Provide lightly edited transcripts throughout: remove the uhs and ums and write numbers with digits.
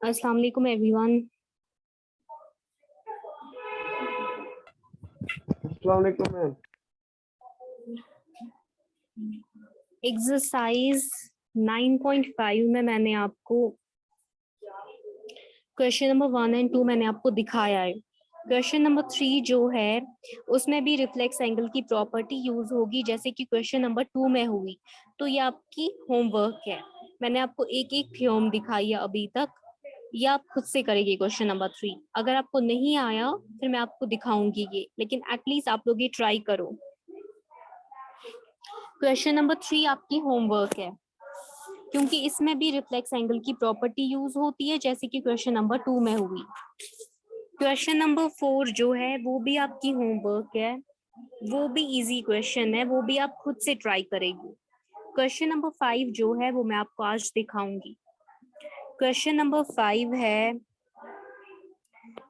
अस्सलाम वालेकुम एवरीवन। अस्सलाम वालेकुम मैम। एक्सरसाइज 9.5 में मैंने आपको क्वेश्चन नंबर 1 एंड 2 मैंने आपको दिखाया है। क्वेश्चन नंबर 3 जो है उसमें भी रिफ्लेक्स एंगल की प्रॉपर्टी यूज होगी जैसे कि क्वेश्चन नंबर 2 में हुई। तो ये आपकी होमवर्क है। मैंने आपको एक एक थ्योरम दिखाई है अभी तक, ये आप खुद से करेंगे। क्वेश्चन नंबर 3 अगर आपको नहीं आया फिर मैं आपको दिखाऊंगी ये, लेकिन एटलीस्ट आप लोग ये ट्राई करो। क्वेश्चन नंबर 3 आपकी होमवर्क है, क्योंकि इसमें भी रिफ्लेक्स एंगल की प्रॉपर्टी यूज होती है जैसे कि क्वेश्चन नंबर 2 में हुई। क्वेश्चन नंबर 4 जो है वो भी आपकी होमवर्क है, वो भी इजी क्वेश्चन है, वो भी आप खुद से ट्राई करेंगे। क्वेश्चन नंबर 5 जो है वो मैं आपको आज दिखाऊंगी। क्वेश्चन नंबर 5 है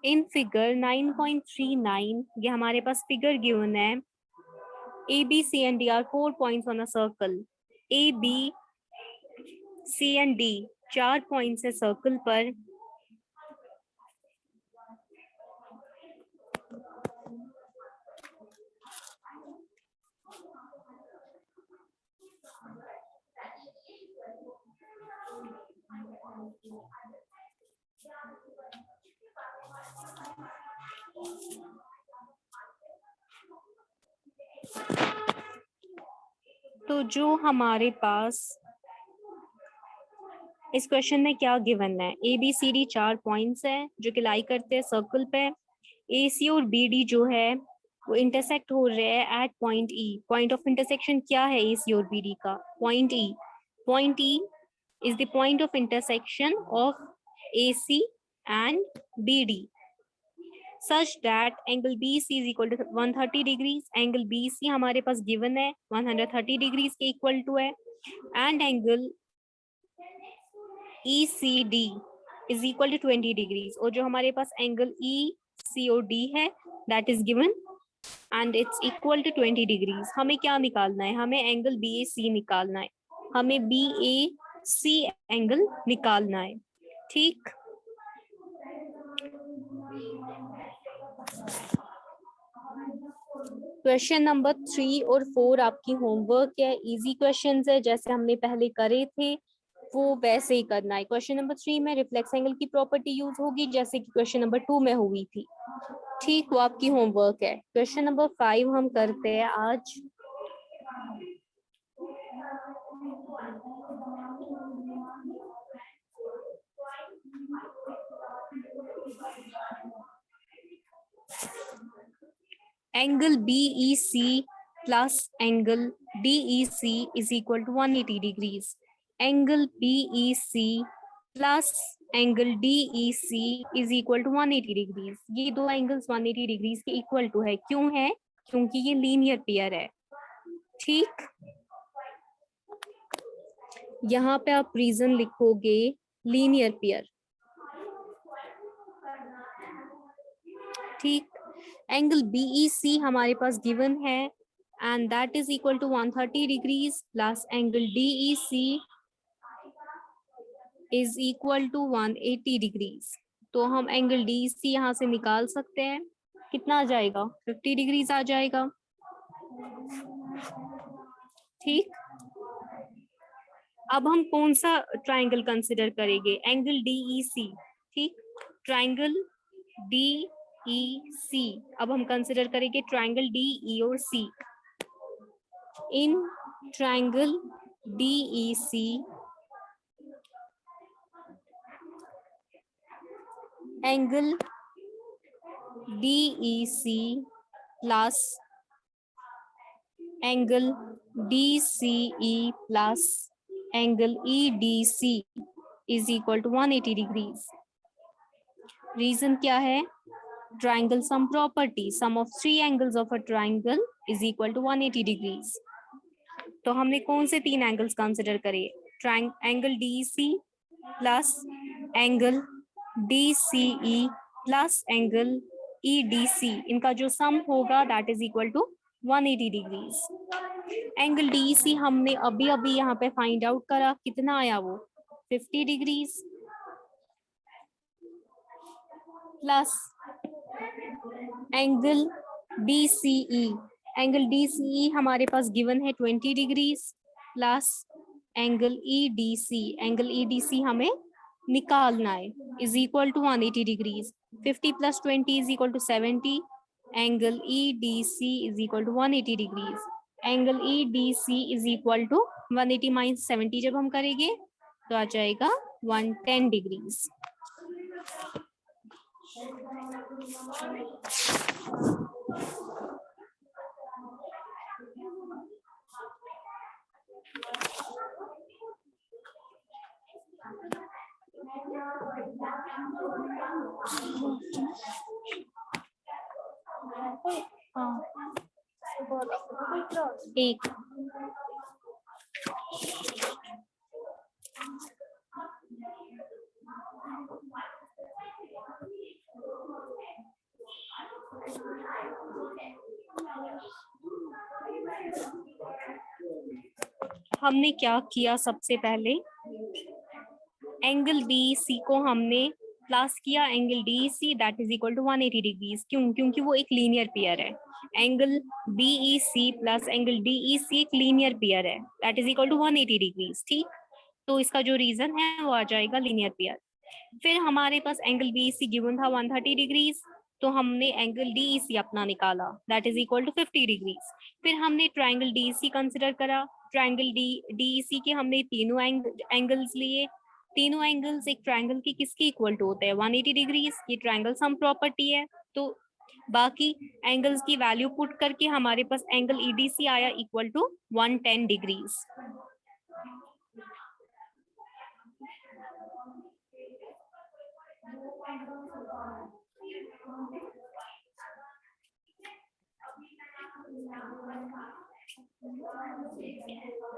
इन फिगर 9.39, ये हमारे पास फिगर गिवन है। A, B, C and D are 4 points on a circle. A, B, C and D 4 points है सर्कल पर। तो जो हमारे पास इस क्वेश्चन में क्या गिवन है, A B C D 4 points है जो कि लाई करते हैं सर्कल पे। ए सी और बी डी जो है वो इंटरसेक्ट हो रहे हैं at point E. Point of intersection क्या है ए सी और बी डी का? Point E. Point E is the point of intersection of AC and BD such that angle BC is equal to 130 degrees. Angle BC हमारे पास given है 130 degrees के equal to है, and angle ECD is equal to 20 degrees. और जो हमारे पास angle ECOD है that is given and it's equal to 20 degrees. हमें क्या निकालना है? हमें angle BAC निकालना है, हमें BAC एंगल निकालना है। ठीक, क्वेश्चन नंबर 3 और 4 आपकी होमवर्क है, इजी क्वेश्चंस है, जैसे हमने पहले करे थे वो वैसे ही करना है। क्वेश्चन नंबर 3 में रिफ्लेक्स एंगल की प्रॉपर्टी यूज होगी जैसे कि क्वेश्चन नंबर 2 में हुई थी। ठीक, वो आपकी होमवर्क है। क्वेश्चन नंबर 5 हम करते हैं आज। Angle BEC plus angle DEC is equal to 180 degrees. Angle BEC plus angle DEC is equal to 180 degrees. ये दो एंगल्स 180 डिग्रीज के इक्वल टू है। क्यों है? क्योंकि ये लीनियर पेयर है। ठीक, यहाँ पे आप रीजन लिखोगे लीनियर पेयर। ठीक, एंगल BEC हमारे पास गिवन है and that is equal to 130 degrees plus angle DEC is equal to 180 degrees. तो हम एंगल DEC यहाँ से निकाल सकते हैं। कितना आ जाएगा? 50 डिग्रीज आ जाएगा। ठीक, अब हम कौन सा ट्राइंगल कंसिडर करेंगे? Angle DEC। ठीक, ट्राइंगल DEC अब हम कंसिडर करेंगे ट्राइंगल DE और C। In triangle DEC angle DEC plus angle DCE plus angle EDC is equal to 180 degrees. Reason क्या है? Triangle sum property, sum of 3 angles of a triangle is equal to 180 degrees. तो हमने कौन से 3 angles consider करे? Angle DEC plus angle DCE plus angle EDC, इनका जो sum होगा that is equal to 180 degrees. Angle DEC हमने अभी अभी यहाँ पे फाइंड आउट करा, कितना आया वो? 50 degrees plus angle DCE। Angle DCE हमारे पास गिवन है 20 degrees plus angle EDC। Angle EDC हमें निकालना है, is equal to 180 degrees. 50 plus 20 is equal to 70। Angle EDC is equal to 180 degrees. Angle EDC is equal to 180 minus 70 जब हम करेंगे तो आ जाएगा 110 डिग्रीज। एक हमने क्या किया, सबसे पहले एंगल बी सी को हमने प्लस किया angle D C that is equal to 180 degrees. क्यों? क्योंकि वो एक लीनियर पेयर है। Angle B E C plus angle D E C एक लीनियर पेयर है that is equal to 180 degrees. ठीक, तो इसका जो रीजन है वो आ जाएगा लीनियर पेयर। फिर हमारे पास एंगल बी सी गिवन था 130 डिग्रीज, तो हमने एंगल डी ई सी अपना निकाला that is equal to 50 degrees. फिर हमने ट्राइंगल डी सी कंसिडर करा। ट्राइंगल डी सी के हमने तीनों एंगल्स लिए। तीनों एंगल्स एक ट्राइंगल के किसके इक्वल टू होते हैं? 180 डिग्रीज। ये ट्राइंगल सम प्रॉपर्टी है। तो बाकी एंगल्स की वैल्यू पुट करके हमारे पास एंगल ईडीसी आया equal to 110 degrees.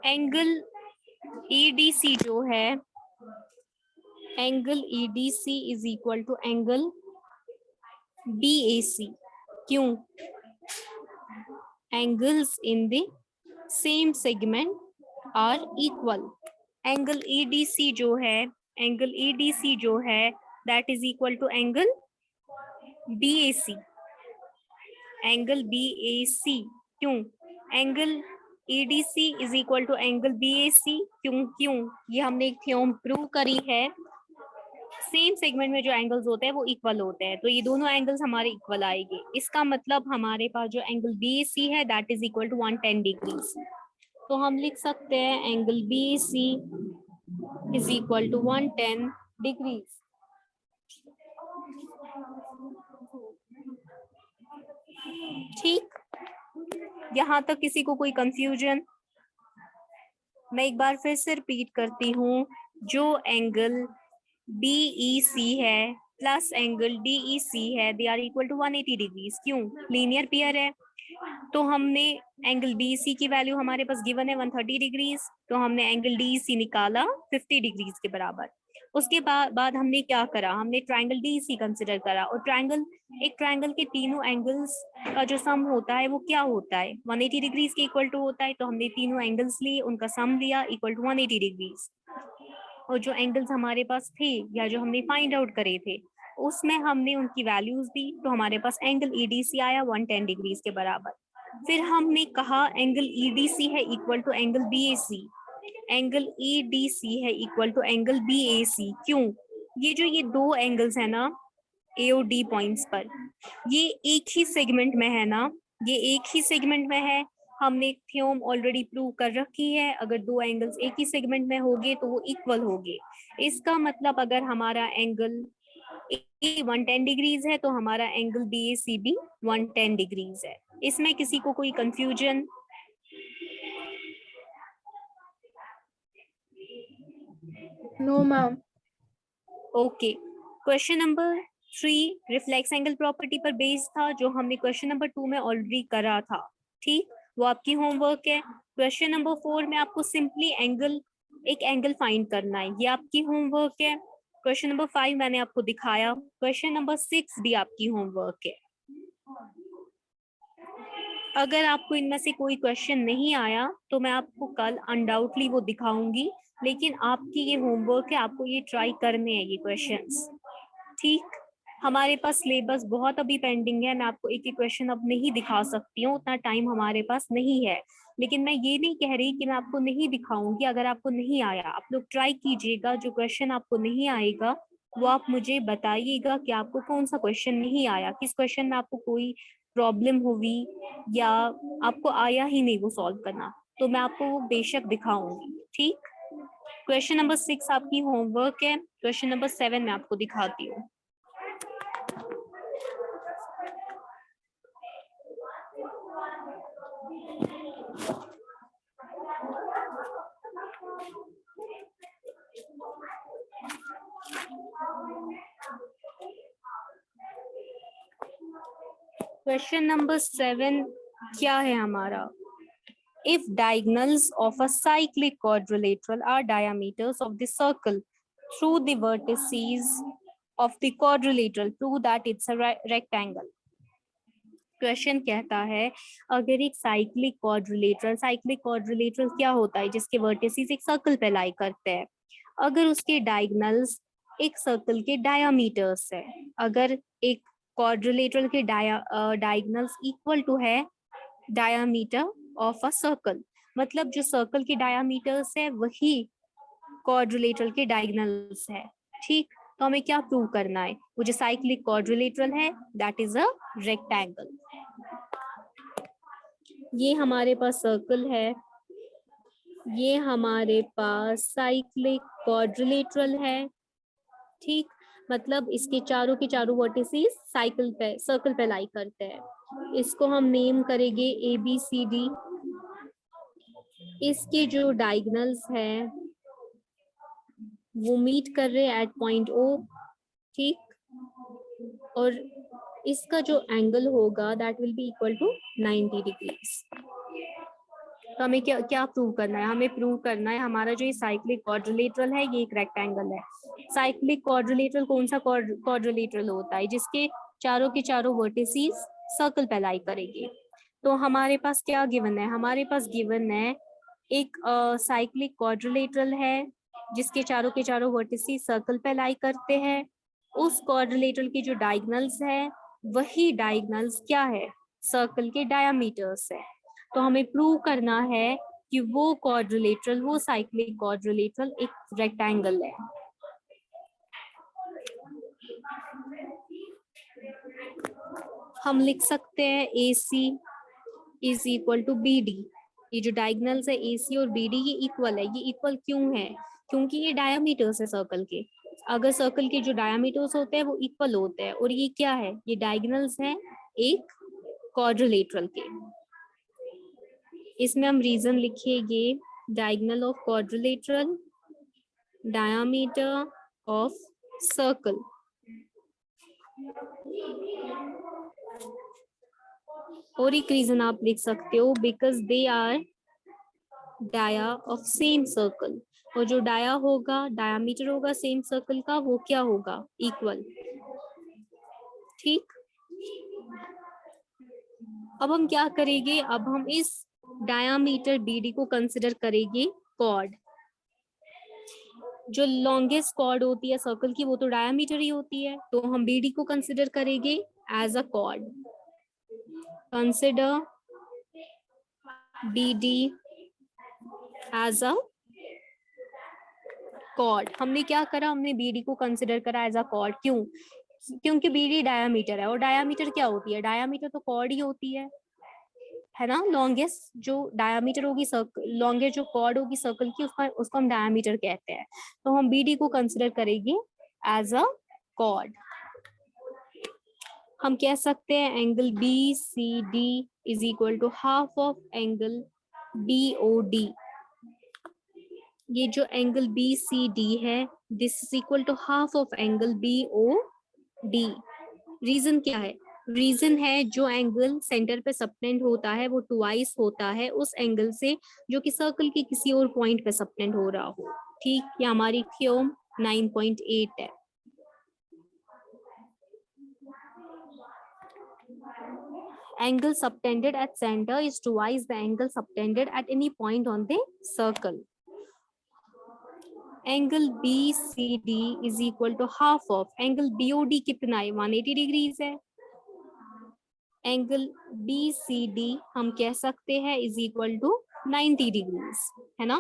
Angle EDC जो है, angle EDC is equal to angle BAC. क्यों? Angles in the same segment are equal. Angle EDC जो है, एंगल ईडीसी जो है that is equal to angle BAC. Angle BAC क्यों? Angle EDC is equal to angle BAC. क्यों? क्यों? ये हमने एक थ्योरम प्रूव करी है। सेम सेगमेंट में जो एंगल्स होते हैं वो इक्वल होते हैं, तो ये दोनों एंगल्स हमारे इक्वल आएंगे। इसका मतलब हमारे पास जो एंगल बीएसी है that is equal to 110 degrees. तो हम लिख सकते हैं angle BAC is equal to 110 degrees. ठीक, यहां तक किसी को कोई कंफ्यूजन? मैं एक बार फिर से रिपीट करती हूँ, जो एंगल बीईसी है प्लस एंगल डीईसी है they are equal to 180 degrees. क्यों? लीनियर पेयर है। तो हमने एंगल बीईसी की वैल्यू हमारे पास गिवन है 130 डिग्रीज, तो हमने एंगल डीईसी निकाला 50 डिग्रीज के बराबर। उसके बाद हमने क्या करा? हमने ट्राइंगल डीईसी कंसिडर करा। और एक ट्राइंगल के तीनों एंगल्स का जो सम होता है वो क्या होता है? 180 डिग्रीज के इक्वल टू होता है। तो हमने तीनों एंगल्स लिए, उनका सम लिया इक्वल टू 180 डिग्रीज। और जो एंगल्स हमारे पास थे या जो हमने फाइंड आउट करे थे उसमें हमने उनकी वैल्यूज दी, तो हमारे पास एंगल ईडीसी आया 110 डिग्रीज के बराबर। फिर हमने कहा एंगल ईडीसी है equal to angle BAC. Angle EDC है इक्वल टू एंगल बीएसी। क्यों? ये दो एंगल्स है ना ए और डी पॉइंट्स पर, ये एक ही सेगमेंट में है ना, ये एक ही सेगमेंट में है। हमने थ्योरम ऑलरेडी प्रूव कर रखी है, अगर दो एंगल्स एक ही सेगमेंट में होंगे तो वो इक्वल होंगे। इसका मतलब अगर हमारा एंगल ए 110 डिग्रीज है तो हमारा एंगल बीएसी भी 110 डिग्रीज है। इसमें किसी को कोई confusion? No ma'am. Okay, question number 3 reflex angle property पर बेस्ड था, जो हमने क्वेश्चन नंबर 2 में ऑलरेडी करा था। ठीक, वो आपकी होमवर्क है। क्वेश्चन नंबर 4 में आपको सिंपली एक एंगल फाइंड करना है, ये आपकी होमवर्क है। क्वेश्चन नंबर 5 मैंने आपको दिखाया। क्वेश्चन नंबर 6 भी आपकी होमवर्क है। अगर आपको इनमें से कोई क्वेश्चन नहीं आया तो मैं आपको कल अनडाउटली वो दिखाऊंगी, लेकिन आपकी ये होमवर्क है, आपको ये ट्राई करने हैं ये क्वेश्चंस। ठीक, हमारे पास सिलेबस बहुत अभी पेंडिंग है, मैं आपको एक एक क्वेश्चन अब नहीं दिखा सकती हूँ, उतना टाइम हमारे पास नहीं है। लेकिन मैं ये नहीं कह रही कि मैं आपको नहीं दिखाऊंगी। अगर आपको नहीं आया, आप लोग ट्राई कीजिएगा। जो क्वेश्चन आपको नहीं आएगा वो आप मुझे बताइएगा कि आपको कौन सा क्वेश्चन नहीं आया, किस क्वेश्चन में आपको कोई प्रॉब्लम हुई या आपको आया ही नहीं वो सॉल्व करना, तो मैं आपको वो बेशक दिखाऊंगी। ठीक, क्वेश्चन नंबर 6 आपकी होमवर्क है। क्वेश्चन नंबर 7 मैं आपको दिखाती हूँ। क्वेश्चन नंबर 7 क्या है हमारा? If diagonals of a cyclic quadrilateral are diameters of the circle through the vertices of the quadrilateral, prove that it's a rectangle. Question कहता है अगर एक साइक्लिक क्वाड्रिलेटरल क्या होता है जिसके वर्टिसेस एक सर्कल पे लाई करते हैं, अगर उसके डायगोनल्स एक सर्कल के डायामीटर्स है, अगर एक क्वाड्रिलेटरल के डायगोनल्स इक्वल टू है डायामीटर ऑफ अ सर्कल, मतलब जो सर्कल के डायामीटर्स है वही क्वाड्रिलेटरल के डायगोनल्स है। ठीक, तो हमें क्या प्रूव करना है? वो जो साइक्लिक क्वाड्रिलेटरल है दैट इज अ रेक्टेंगल। ये हमारे पास सर्कल है, ये हमारे पास साइक्लिक क्वाड्रिलेटरल है। ठीक, मतलब इसके चारों के चारों वर्टिसेस सर्कल पे लाई करते हैं। इसको हम नेम करेंगे ABCD। इसके जो डायगोनल्स हैं वो मीट कर रहे हैं एट पॉइंट O। ठीक, और इसका जो एंगल होगा that will be equal to 90 degrees. तो हमें क्या क्या प्रूव करना है? हमें प्रूव करना है हमारा जो ये साइक्लिक क्वाड्रिलेटरल है ये एक रेक्टेंगल है। साइक्लिक क्वाड्रिलेटरल कौन सा क्वाड्रिलेटरल होता है? जिसके चारों के चारों वर्टिसेस सर्कल पे लाई करेंगे। तो हमारे पास क्या गिवन है? हमारे पास गिवन है एक साइक्लिक क्वाड्रिलेटरल है जिसके चारों के चारों वर्टिसेस सर्कल पे लाई करते हैं। उस क्वाड्रिलेटरल की जो डायगोनल्स है वही डायगोनल्स क्या है? सर्कल के डायामीटर्स है। तो हमें प्रूव करना है कि वो क्वाड्रिलेटरल, वो साइक्लिक क्वाड्रिलेटरल एक रेक्टेंगल है। हम लिख सकते हैं AC is equal to BD। ये जो डायगोनल्स है AC और BD ये इक्वल है। ये इक्वल क्यों है? क्योंकि ये डायामीटर्स है सर्कल के। अगर सर्कल के जो डायामीटर्स होते हैं वो इक्वल होते हैं, और ये क्या है? ये डायगोनल्स हैं एक क्वाड्रिलेटरल के। इसमें हम रीजन लिखेंगे diagonal of quadrilateral, diameter of circle. और एक रीजन आप लिख सकते हो because they are dia of same circle. और जो डाया होगा, डायामीटर होगा सेम सर्कल का, वो क्या होगा? इक्वल। ठीक, अब हम क्या करेंगे? अब हम इस डायामीटर BD को कंसिडर करेंगे कॉर्ड। जो लॉन्गेस्ट कॉर्ड होती है सर्कल की वो तो डायामीटर ही होती है, तो हम BD को कंसिडर करेंगे as a chord. Consider BD as a chord. हमने क्या करा? हमने BD को कंसिडर करा एज अ कॉर्ड। क्यों? क्योंकि BD डायामीटर है, और डायामीटर क्या होती है? डायामीटर तो कॉर्ड ही होती है ना। लॉन्गेस्ट जो डायामीटर होगी सर्कल, लॉन्गेस्ट जो कॉर्ड होगी सर्कल की, उसको हम डायामीटर कहते हैं। तो हम BD को कंसिडर करेंगे एज अ कॉर्ड। हम कह सकते हैं angle BCD is equal to half of angle BOD। ये जो एंगल BCD है this is equal to half of angle BOD। Reason क्या है? रीजन है जो एंगल सेंटर पे सबटेंड होता है वो ट्वाइस होता है उस एंगल से जो कि सर्कल के किसी और पॉइंट पे सबटेंड हो रहा हो। ठीक, ये हमारी थ्योरम 9.8 है। Angle subtended at center is twice the angle subtended at any point on the circle. Angle BCD is equal to half of angle BOD कितना है? 180 डिग्रीज है। एंगल BCD हम कह सकते हैं इज इक्वल टू 90 डिग्रीज, है ना।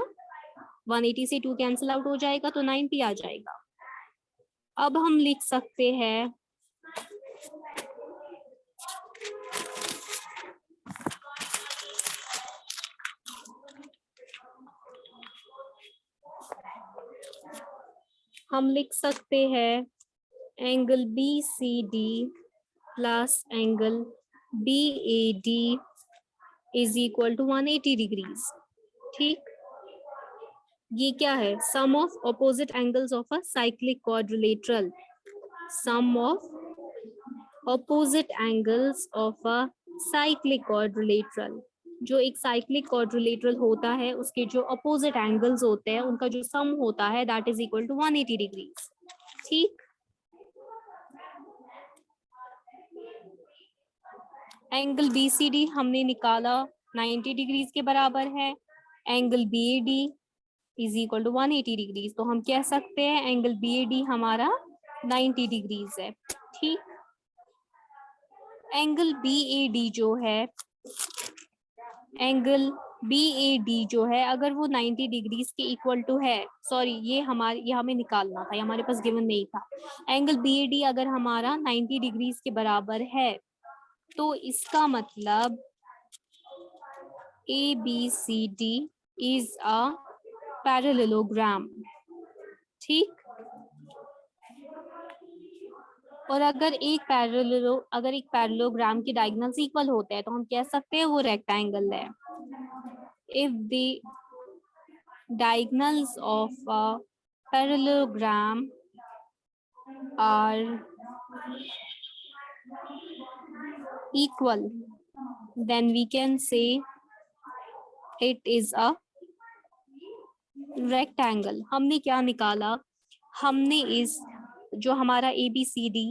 180 से 2 कैंसिल आउट हो जाएगा तो 90 आ जाएगा। अब हम लिख सकते हैं angle BCD plus angle BAD is equal to 180 degrees. ठीक, ये क्या है? Sum of opposite angles of a cyclic quadrilateral. Sum of opposite angles of a cyclic quadrilateral, जो एक साइक्लिक क्वाड्रिलेटरल होता है उसके जो अपोजिट एंगल्स होते हैं उनका जो सम होता है that is equal to 180 degrees. ठीक, एंगल BCD हमने निकाला 90 डिग्रीज के बराबर है, angle BAD is equal to 180 degrees, तो हम कह सकते हैं एंगल BAD हमारा 90 डिग्रीज है। ठीक, एंगल BAD जो है, एंगल BAD जो है अगर वो 90 डिग्रीज के इक्वल टू है, सॉरी ये हमें निकालना था, ये हमारे पास गिवन नहीं था। एंगल BAD अगर हमारा 90 डिग्रीज के बराबर है तो इसका मतलब ABCD इज अ पैरेललोग्राम। ठीक, और अगर एक पैरेललोग्राम के डायगोनल्स इक्वल होते हैं तो हम कह सकते हैं वो रेक्टेंगल है। If the diagonals of a parallelogram are equal, then we can say it is a rectangle। हमने क्या निकाला, हमने इस जो हमारा ABCD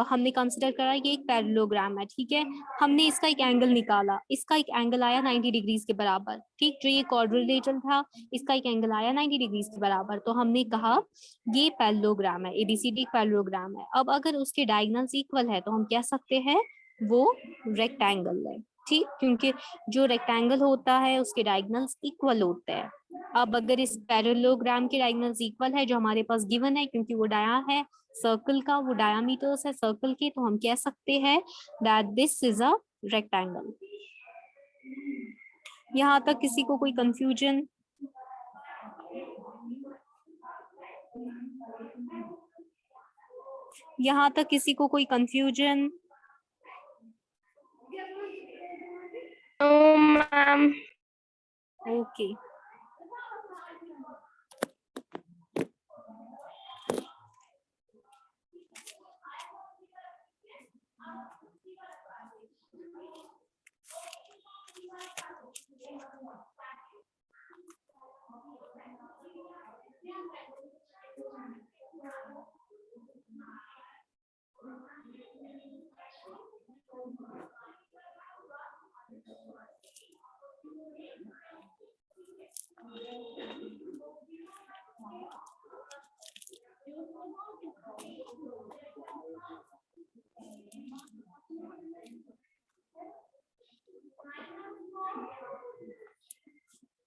हमने कंसिडर करा कि एक पैरेललोग्राम है। ठीक है, हमने इसका एक एंगल निकाला, इसका एक एंगल आया 90 डिग्रीज के बराबर। ठीक, जो ये क्वाड्रिलेटरल था इसका एक एंगल आया 90 डिग्रीज के बराबर, तो हमने कहा ये पैरेललोग्राम है, ABCD पैरेललोग्राम है। अब अगर उसके डायगोनल्स इक्वल है तो हम कह सकते हैं वो रेक्टेंगल है। ठीक, क्योंकि जो रेक्टेंगल होता है उसके डायगोनल्स इक्वल होते हैं। अब अगर इस पैरेललोग्राम के डायगोनल्स इक्वल है जो हमारे पास गिवन है, क्योंकि वो डाया है सर्कल का, वो डायामीटर्स है सर्कल के, तो हम कह सकते हैं that this is a rectangle. यहाँ तक किसी को कोई कंफ्यूजन? यहाँ तक किसी को कोई confusion? No, ma'am. Okay,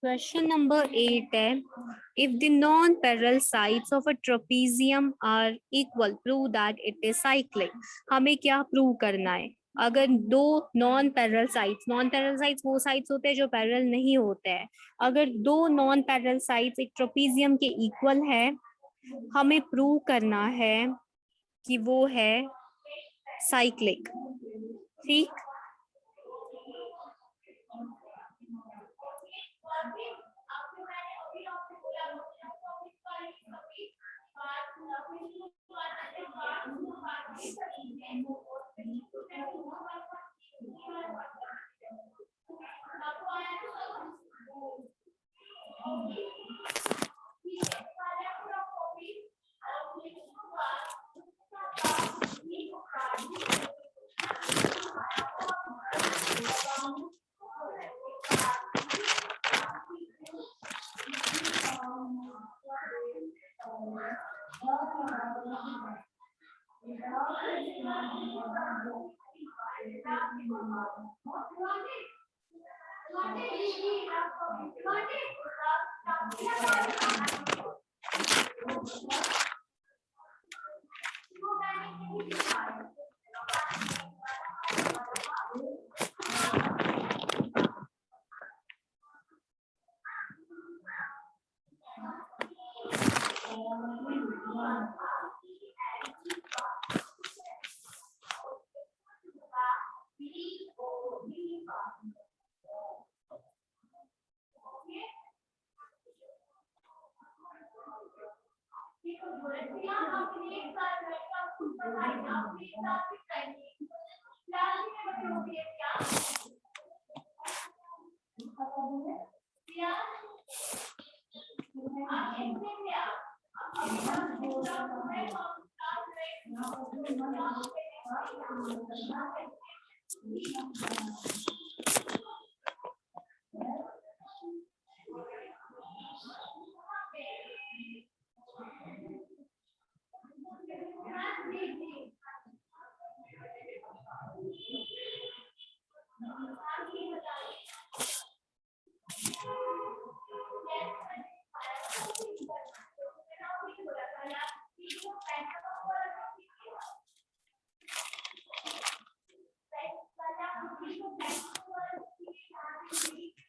question number 8 है, if the non parallel sides of a trapezium are equal prove that it is cyclic. हमें क्या प्रूव करना है? अगर दो नॉन पैरेलल साइड्स वो साइड्स होते हैं जो पैरेलल नहीं होते हैं, अगर दो नॉन पैरेलल साइड्स एक ट्रेपेजियम के इक्वल है, हमें प्रूव करना है कि वो है साइक्लिक। ठीक,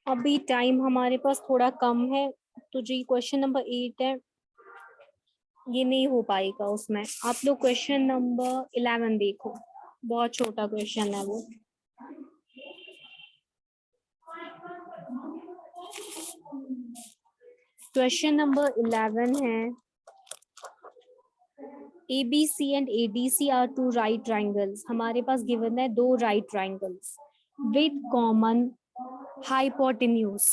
अभी टाइम हमारे पास थोड़ा कम है, तो जी क्वेश्चन नंबर 8 है, ये नहीं हो पाएगा उसमें। आप लोग क्वेश्चन नंबर 11 देखो, बहुत छोटा क्वेश्चन है वो। क्वेश्चन नंबर 11 है, ABC and ADC are two right triangles. हमारे पास गिवन है दो right triangles with common hypotenuse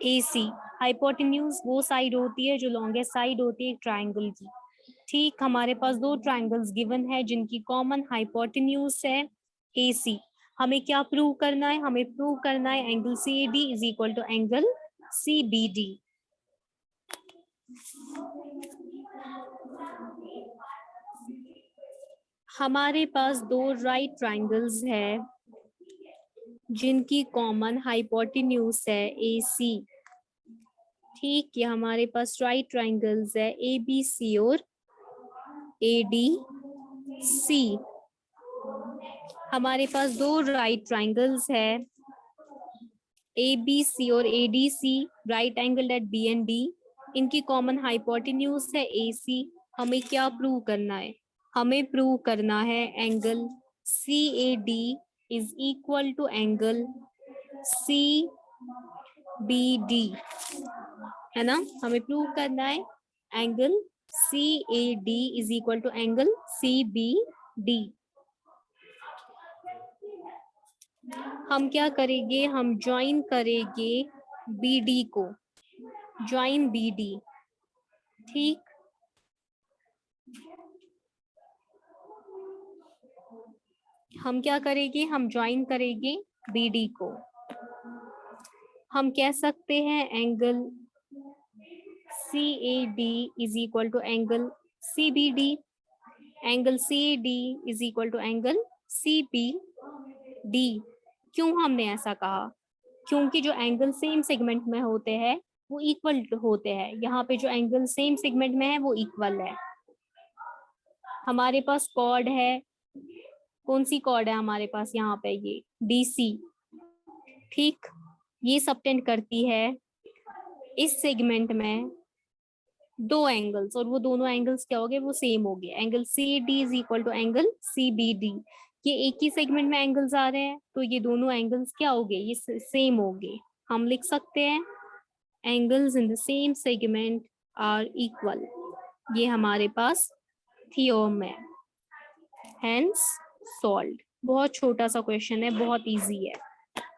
AC. Hypotenuse वो साइड होती है जो लॉन्गेस्ट साइड होती है एक ट्राइंगल की। ठीक, हमारे पास दो ट्राइंगल्स गिवन है जिनकी कॉमन हाइपोटेन्यूज है AC। हमें क्या प्रूव करना है? हमें प्रूव करना है angle CAD is equal to angle CBD। हमारे पास दो राइट ट्राइंगल्स है जिनकी कॉमन हाइपोटेन्यूज है AC। ठीक, ये हमारे पास राइट ट्राइंगल्स है ABC और ADC। हमारे पास दो राइट ट्राइंगल्स है ABC और ADC, right angle at B and D। इनकी कॉमन हाइपोटेन्यूज है AC। हमें क्या प्रूव करना है? हमें प्रूव करना है angle CAD is equal to angle CBD, है ना? हमें प्रूव करना है angle CAD is equal to angle CBD। हम क्या करेंगे? हम ज्वाइन करेंगे BD को, ज्वाइन BD। ठीक, हम क्या करेंगे? हम ज्वाइन करेंगे BD को। हम कह सकते हैं angle CAD is equal to angle CBD। Angle CAD is equal to angle CBD। क्यों हमने ऐसा कहा? क्योंकि जो एंगल सेम सेगमेंट में होते हैं वो इक्वल होते हैं। यहाँ पे जो एंगल सेम सेगमेंट में है वो इक्वल है। हमारे पास कॉर्ड है, कौन सी कॉर्ड है हमारे पास? यहाँ पे ये DC। ठीक, ये सबटेंड करती है इस सेगमेंट में दो एंगल्स, और वो दोनों एंगल्स क्या हो गए? वो सेम हो गए। Angle CAD is equal to angle CBD। ये एक ही सेगमेंट में एंगल्स आ रहे हैं तो ये दोनों एंगल्स क्या हो गए? ये सेम हो गए। हम लिख सकते हैं angles in the same segment are equal. ये हमारे पास थ्योरम है, हेंस सॉल्व्ड। बहुत छोटा सा क्वेश्चन है, बहुत इजी है।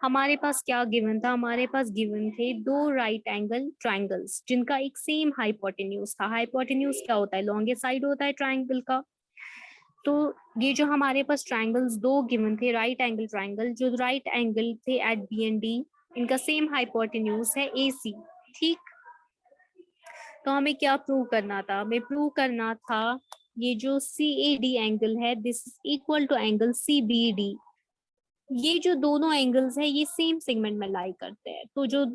हमारे पास क्या गिवन था? हमारे पास गिवन थे दो राइट एंगल ट्राइंगल्स जिनका एक सेम हाइपोटेन्यूज था। हाइपोटेन्यूज क्या होता है? लॉन्गेस्ट साइड होता है ट्राइंगल का। तो ये जो हमारे पास ट्राइंगल्स दो गिवन थे, राइट एंगल ट्राइंगल, जो राइट एंगल थे एट B and D, इनका सेम हाइपोटेन्यूज है AC। ठीक, तो हमें क्या प्रूव करना था? हमें प्रूव करना था ये जो CAD एंगल है this is equal to angle CBD। ये जो दोनों एंगल्स है ये सेम सेगमेंट में लाई करते हैं, तो जो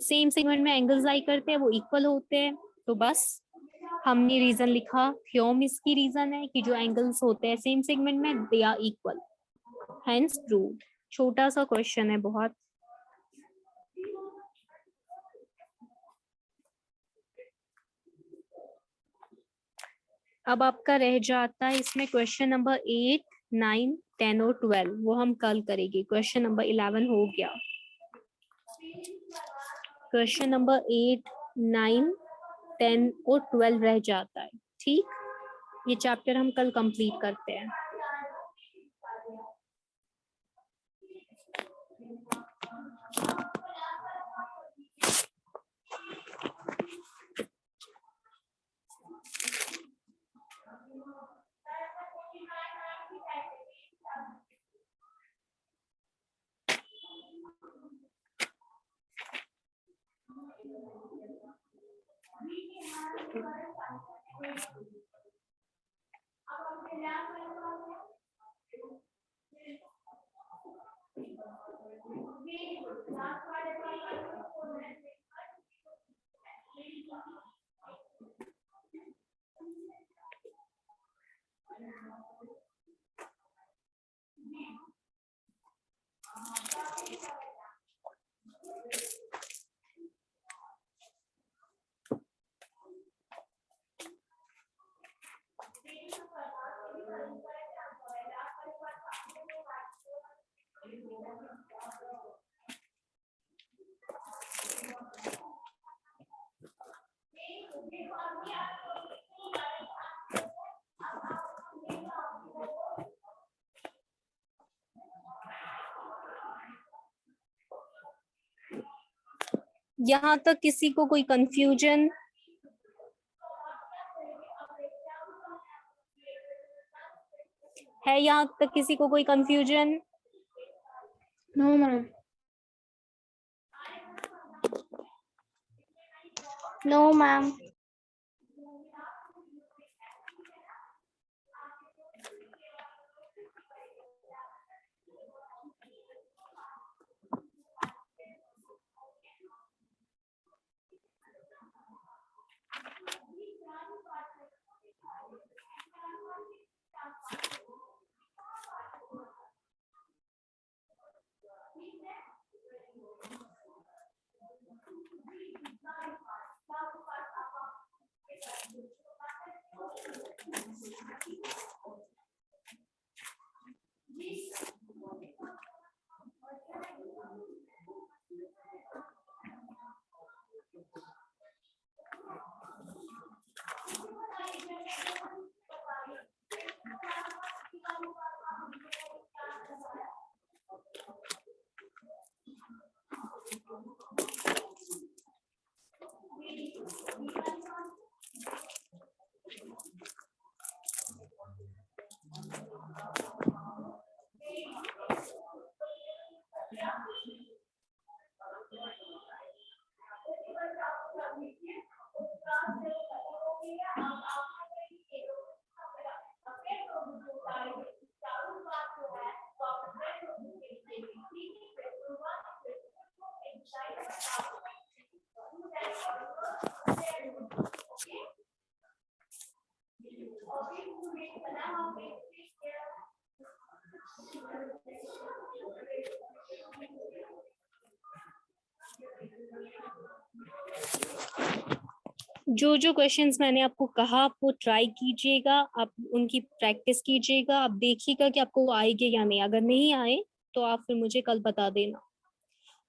सेम सेगमेंट में एंगल्स लाई करते हैं वो इक्वल होते हैं। तो बस हमने रीजन लिखा, थ्योरम इसकी रीजन है कि जो एंगल्स होते हैं सेम सेगमेंट में they are equal, hence proved. छोटा सा क्वेश्चन है बहुत। अब आपका रह जाता है इसमें क्वेश्चन नंबर 8, 9, 10 और 12, वो हम कल करेंगे। क्वेश्चन नंबर 11 हो गया। क्वेश्चन नंबर 8, 9, 10 और 12 रह जाता है। ठीक, ये चैप्टर हम कल कंप्लीट करते हैं। यहाँ तक किसी को कोई कंफ्यूजन? है यहाँ तक किसी को कोई confusion? No ma'am. No ma'am. जो जो क्वेश्चंस मैंने आपको कहा आप वो ट्राई कीजिएगा, आप उनकी प्रैक्टिस कीजिएगा, आप देखिएगा कि आपको वो आएंगे या नहीं। अगर नहीं आए तो आप फिर मुझे कल बता देना।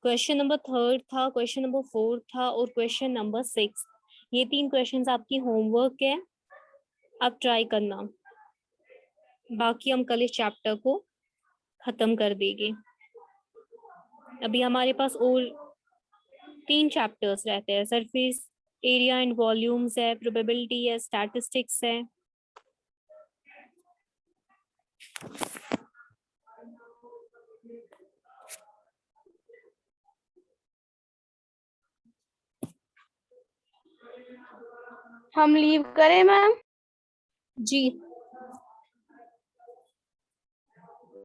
क्वेश्चन नंबर 3 था, क्वेश्चन नंबर 4 था और क्वेश्चन नंबर 6, ये 3 क्वेश्चंस आपकी होमवर्क है, आप ट्राई करना। बाकी हम कल इस चैप्टर को खत्म कर देंगे। अभी हमारे पास और 3 चैप्टर्स रहते हैं, सरफेस एरिया एंड वॉल्यूम्स है, प्रोबेबिलिटी है, स्टैटिस्टिक्स है। हम लीव करें मैम? जी